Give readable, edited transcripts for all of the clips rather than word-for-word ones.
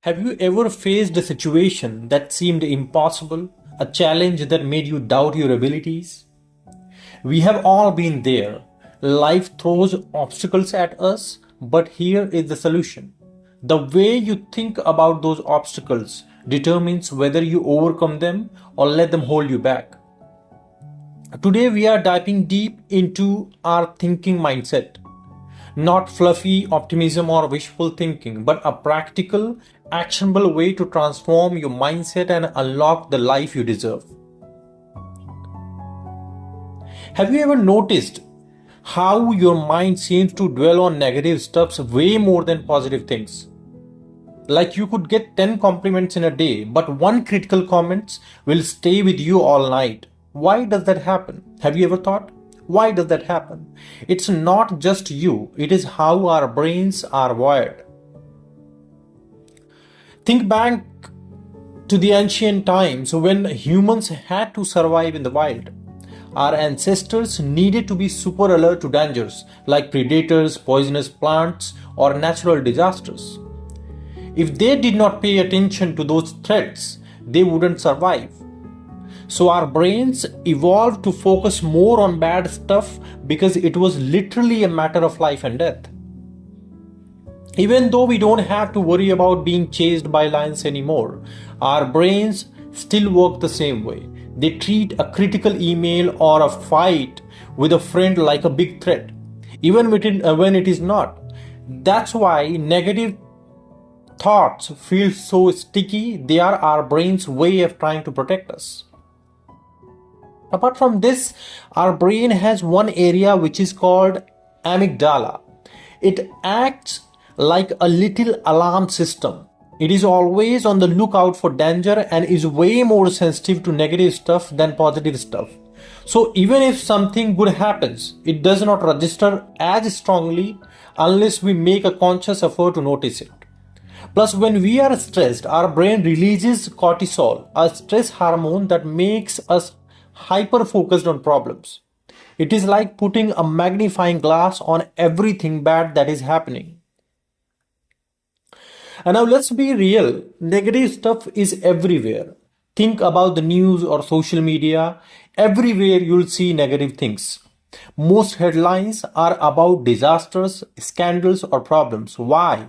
Have you ever faced a situation that seemed impossible, a challenge that made you doubt your abilities? We have all been there. Life throws obstacles at us, but here is the solution. The way you think about those obstacles determines whether you overcome them or let them hold you back. Today, we are diving deep into our thinking mindset. Not fluffy optimism or wishful thinking, but a practical, actionable way to transform your mindset and unlock the life you deserve. Have you ever noticed how your mind seems to dwell on negative stuffs way more than positive things? Like you could get 10 compliments in a day, but one critical comment will stay with you all night. Why does that happen? Have you ever thought? Why does that happen? It's not just you, it is how our brains are wired. Think back to the ancient times when humans had to survive in the wild. Our ancestors needed to be super alert to dangers like predators, poisonous plants, or natural disasters. If they did not pay attention to those threats, they wouldn't survive. So our brains evolved to focus more on bad stuff because it was literally a matter of life and death. Even though we don't have to worry about being chased by lions anymore, our brains still work the same way. They treat a critical email or a fight with a friend like a big threat, even when it is not. That's why negative thoughts feel so sticky. They are our brain's way of trying to protect us. Apart from this, our brain has one area which is called amygdala. It acts like a little alarm system. It is always on the lookout for danger and is way more sensitive to negative stuff than positive stuff. So even if something good happens, it does not register as strongly unless we make a conscious effort to notice it. Plus, when we are stressed, our brain releases cortisol, a stress hormone that makes us hyper focused on problems. It is like putting a magnifying glass on everything bad that is happening. And now let's be real, negative stuff is everywhere. Think about the news or social media. Everywhere you'll see negative things. Most headlines are about disasters, scandals, or problems. Why?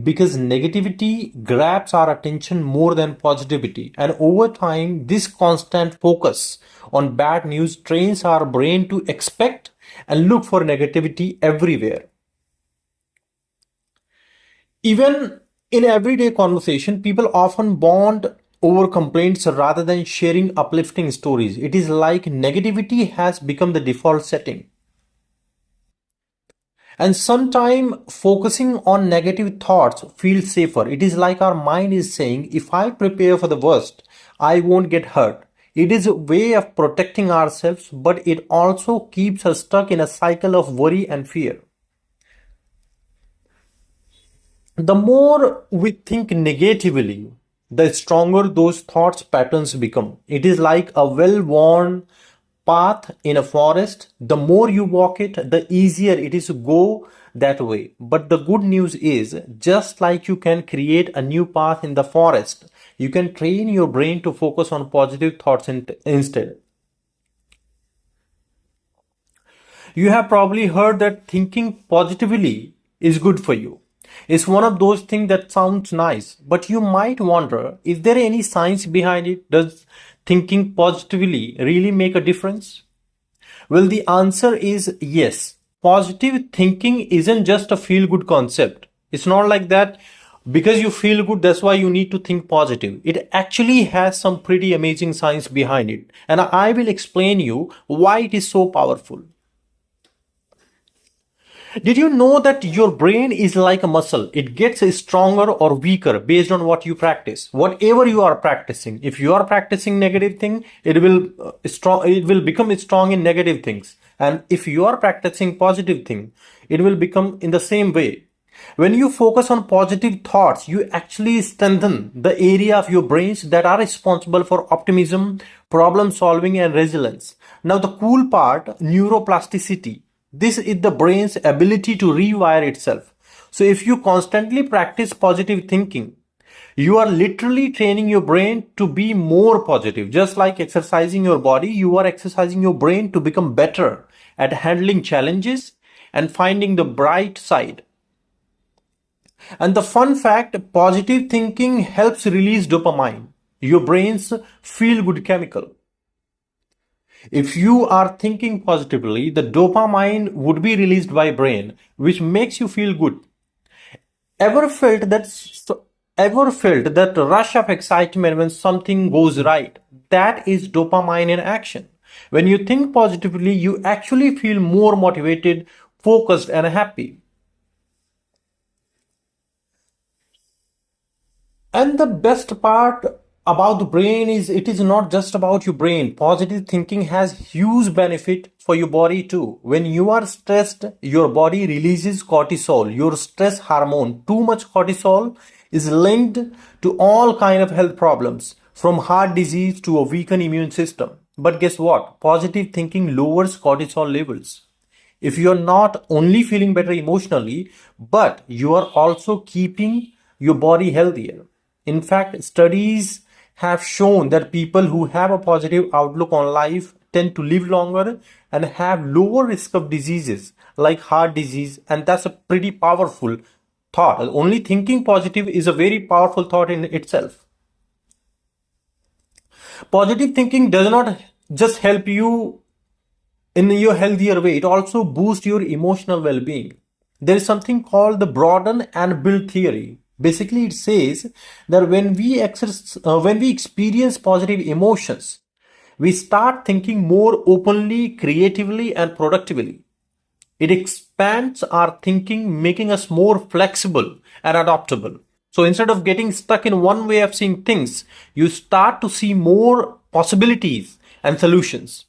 Because negativity grabs our attention more than positivity, and over time this constant focus on bad news trains our brain to expect and look for negativity everywhere. Even in everyday conversation, people often bond over complaints rather than sharing uplifting stories. It is like negativity has become the default setting. And sometimes focusing on negative thoughts feels safer. It is like our mind is saying, if I prepare for the worst, I won't get hurt. It is a way of protecting ourselves, but it also keeps us stuck in a cycle of worry and fear. The more we think negatively, the stronger those thoughts patterns become. It is like a well-worn path in a forest. The more you walk it, the easier it is to go that way. But the good news is, just like you can create a new path in the forest, you can train your brain to focus on positive thoughts instead. You have probably heard that thinking positively is good for you. It's one of those things that sounds nice, but you might wonder, is there any science behind it? Does thinking positively really make a difference? Well, the answer is yes. Positive thinking isn't just a feel good concept. It's not like that because you feel good, that's why you need to think positive. It actually has some pretty amazing science behind it, and I will explain you why it is so powerful. Did you know that your brain is like a muscle? It gets stronger or weaker based on what you practice. Whatever you are practicing, if you are practicing negative thing, it will become strong in negative things. And if you are practicing positive thing, it will become in the same way. When you focus on positive thoughts, you actually strengthen the area of your brains that are responsible for optimism, problem solving, and resilience. Now, the cool part, neuroplasticity. This is the brain's ability to rewire itself. So if you constantly practice positive thinking, You are literally training your brain to be more positive. Just like exercising your body, you are exercising your brain to become better at handling challenges and finding the bright side. And the fun fact, positive thinking helps release dopamine, your brain's feel good chemical. If you are thinking positively, the dopamine would be released by brain, which makes you feel good. Ever felt that ever felt that rush of excitement when something goes right? That is dopamine in action. When you think positively, you actually feel more motivated, focused, and happy. And the best part about the brain is it is not just about your brain. Positive thinking has huge benefit for your body too. When you are stressed, your body releases cortisol, your stress hormone. Too much cortisol is linked to all kind of health problems, from heart disease to a weakened immune system. But guess what? Positive thinking lowers cortisol levels. If you are not only feeling better emotionally, but you are also keeping your body healthier. In fact, studies have shown that people who have a positive outlook on life tend to live longer and have lower risk of diseases like heart disease, and that's a pretty powerful thought. Only thinking positive is a very powerful thought in itself. Positive thinking does not just help you in your healthier way, it also boosts your emotional well-being. There is something called the broaden and build theory. Basically, it says that when we experience positive emotions, we start thinking more openly, creatively, and productively. It expands our thinking, making us more flexible and adaptable. So instead of getting stuck in one way of seeing things, you start to see more possibilities and solutions.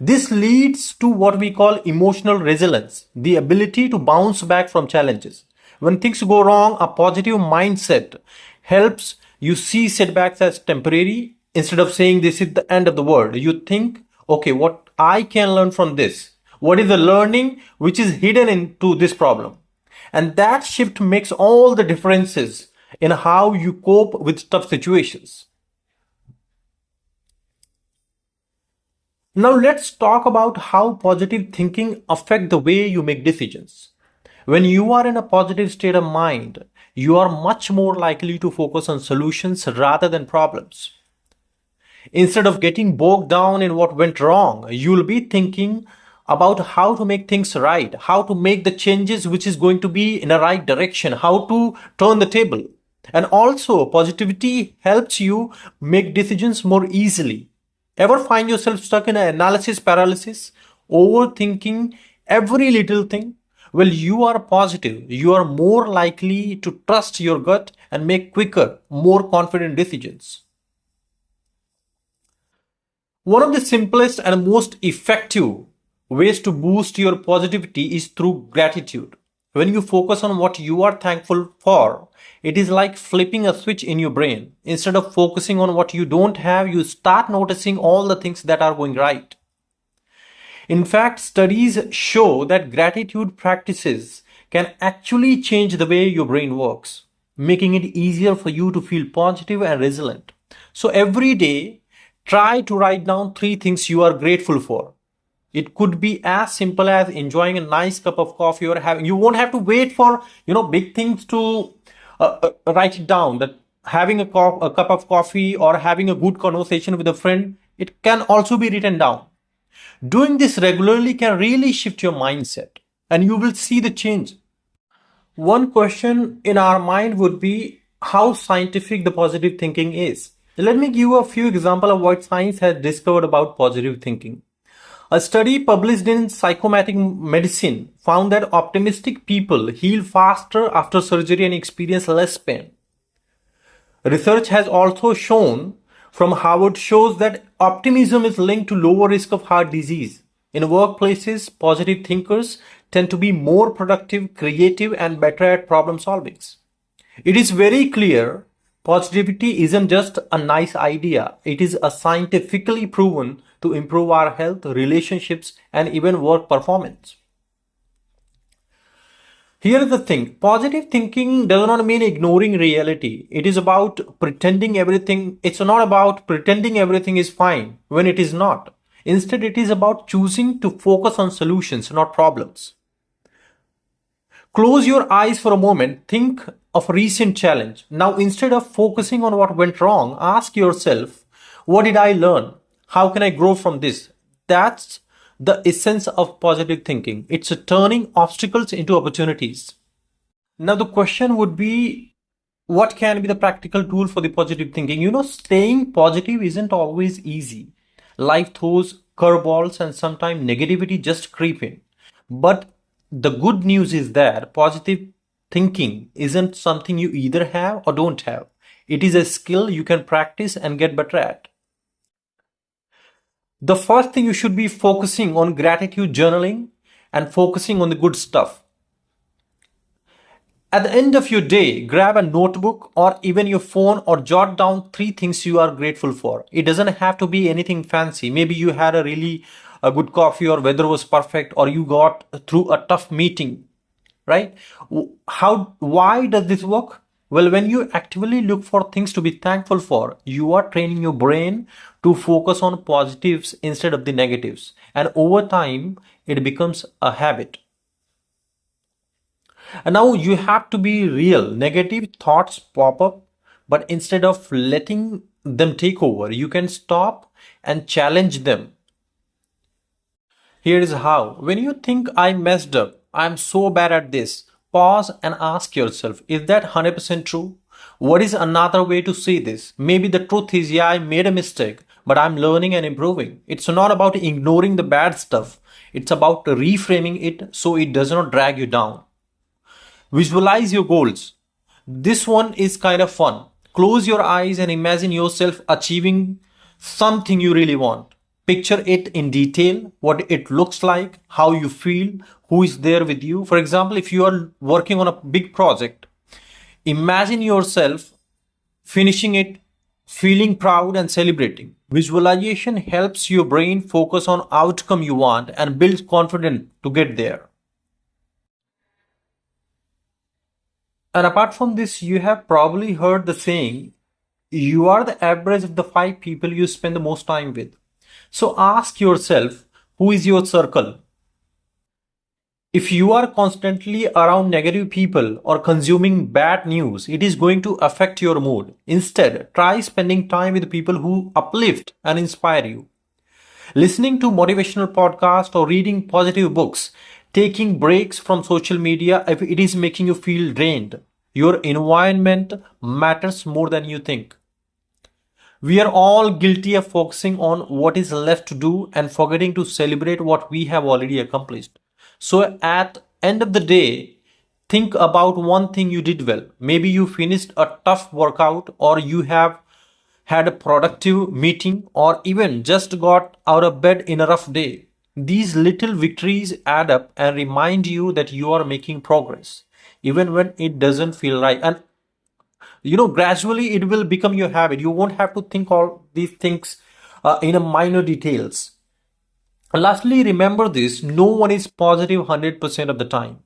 This leads to what we call emotional resilience, the ability to bounce back from challenges. When things go wrong, a positive mindset helps you see setbacks as temporary. Instead of saying this is the end of the world, you think, okay, what I can learn from this? What is the learning which is hidden into this problem? And that shift makes all the differences in how you cope with tough situations. Now let's talk about how positive thinking affect the way you make decisions. When you are in a positive state of mind, you are much more likely to focus on solutions rather than problems. Instead of getting bogged down in what went wrong, you'll be thinking about how to make things right, how to make the changes which is going to be in the right direction, how to turn the table. And also, positivity helps you make decisions more easily. Ever find yourself stuck in an analysis paralysis, overthinking every little thing? Well, you are positive. You are more likely to trust your gut and make quicker, more confident decisions. One of the simplest and most effective ways to boost your positivity is through gratitude. When you focus on what you are thankful for, it is like flipping a switch in your brain. Instead of focusing on what you don't have, you start noticing all the things that are going right. In fact, studies show that gratitude practices can actually change the way your brain works, making it easier for you to feel positive and resilient. So every day, try to write down three things you are grateful for. It could be as simple as enjoying a nice cup of coffee or having, you won't have to wait for, big things to write it down. That having a cup of coffee or having a good conversation with a friend, it can also be written down. Doing this regularly can really shift your mindset and you will see the change. One question in our mind would be how scientific the positive thinking is. Let me give you a few examples of what science has discovered about positive thinking. A study published in Psychomatic Medicine found that optimistic people heal faster after surgery and experience less pain. Research has also shown from Harvard shows that optimism is linked to lower risk of heart disease. In workplaces, positive thinkers tend to be more productive, creative, and better at problem solving. It is very clear positivity isn't just a nice idea, it is a scientifically proven to improve our health, relationships, and even work performance. Here is the thing, positive thinking does not mean ignoring reality. It is about pretending everything, it's not about pretending everything is fine when it is not. Instead, it is about choosing to focus on solutions, not problems. Close your eyes for a moment, think of a recent challenge. Now, instead of focusing on what went wrong, ask yourself, what did I learn? How can I grow from this? That's the essence of positive thinking. It's turning obstacles into opportunities. Now, the question would be, what can be the practical tool for the positive thinking? Staying positive isn't always easy. Life throws curveballs and sometimes negativity just creep in. But the good news is that positive thinking isn't something you either have or don't have. It is a skill you can practice and get better at. The first thing, you should be focusing on gratitude journaling and focusing on the good stuff. At the end of your day, grab a notebook or even your phone or jot down three things you are grateful for. It doesn't have to be anything fancy. Maybe you had a good coffee, or weather was perfect, or you got through a tough meeting, right? Why does this work? Well, when you actively look for things to be thankful for, you are training your brain to focus on positives instead of the negatives. And over time, it becomes a habit. And now you have to be real. Negative thoughts pop up, but instead of letting them take over, you can stop and challenge them. Here is how. When you think I messed up, I'm so bad at this, pause and ask yourself, is that 100% true? What is another way to see this? Maybe the truth is, yeah, I made a mistake, but I'm learning and improving. It's not about ignoring the bad stuff, it's about reframing it so it does not drag you down. Visualize your goals. This one is kind of fun. Close your eyes and imagine yourself achieving something you really want. Picture it in detail, what it looks like, how you feel, who is there with you. For example, if you are working on a big project, imagine yourself finishing it, feeling proud and celebrating. Visualization helps your brain focus on outcome you want and builds confidence to get there. And apart from this, you have probably heard the saying, you are the average of the five people you spend the most time with. So ask yourself, who is your circle? If you are constantly around negative people or consuming bad news, it is going to affect your mood. Instead, try spending time with people who uplift and inspire you. Listening to motivational podcasts or reading positive books, taking breaks from social media if it is making you feel drained. Your environment matters more than you think. We are all guilty of focusing on what is left to do and forgetting to celebrate what we have already accomplished. So at end of the day, think about one thing you did well. Maybe you finished a tough workout, or you have had a productive meeting, or even just got out of bed in a rough day. These little victories add up and remind you that you are making progress, even when it doesn't feel right. And gradually it will become your habit. You won't have to think all these things in a minor details. And lastly, remember this, no one is positive 100% of the time.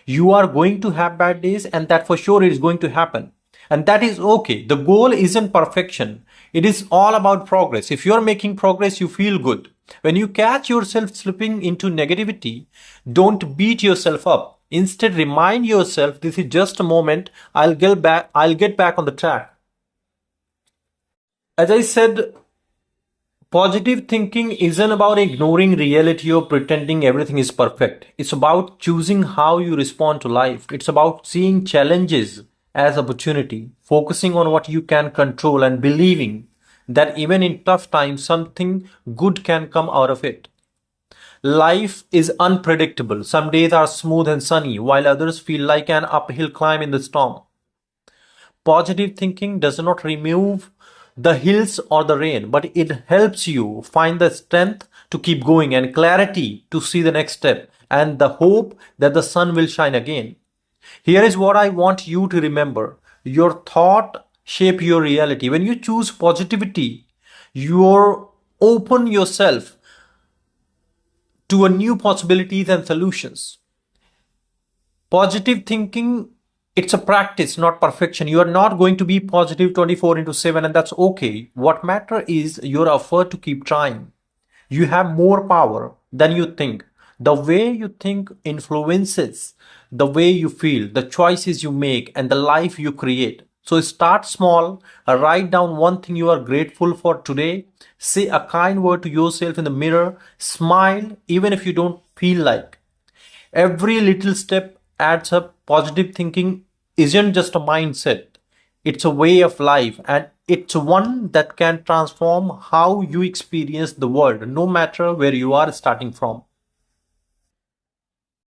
You are going to have bad days, and that for sure is going to happen. And that is okay. The goal isn't perfection. It is all about progress. If you're making progress, you feel good. When you catch yourself slipping into negativity, don't beat yourself up. Instead, remind yourself, this is just a moment. I'll get back on the track. As I said, positive thinking isn't about ignoring reality or pretending everything is perfect. It's about choosing how you respond to life. It's about seeing challenges as opportunity, focusing on what you can control, and believing that even in tough times, something good can come out of it. Life is unpredictable. Some days are smooth and sunny, while others feel like an uphill climb in the storm. Positive thinking does not remove the hills or the rain, but it helps you find the strength to keep going, and clarity to see the next step, and the hope that the sun will shine again. Here is what I want you to remember. Your thought shape your reality. When you choose positivity, you open yourself to a new possibilities and solutions. Positive thinking, it's a practice, not perfection. You are not going to be positive 24 into 7, and that's okay. What matter is your effort to keep trying. You have more power than you think. The way you think influences the way you feel, the choices you make, and the life you create. So start small, write down one thing you are grateful for today, say a kind word to yourself in the mirror, smile even if you don't feel like. Every little step adds up. Positive thinking isn't just a mindset, it's a way of life, and it's one that can transform how you experience the world, no matter where you are starting from.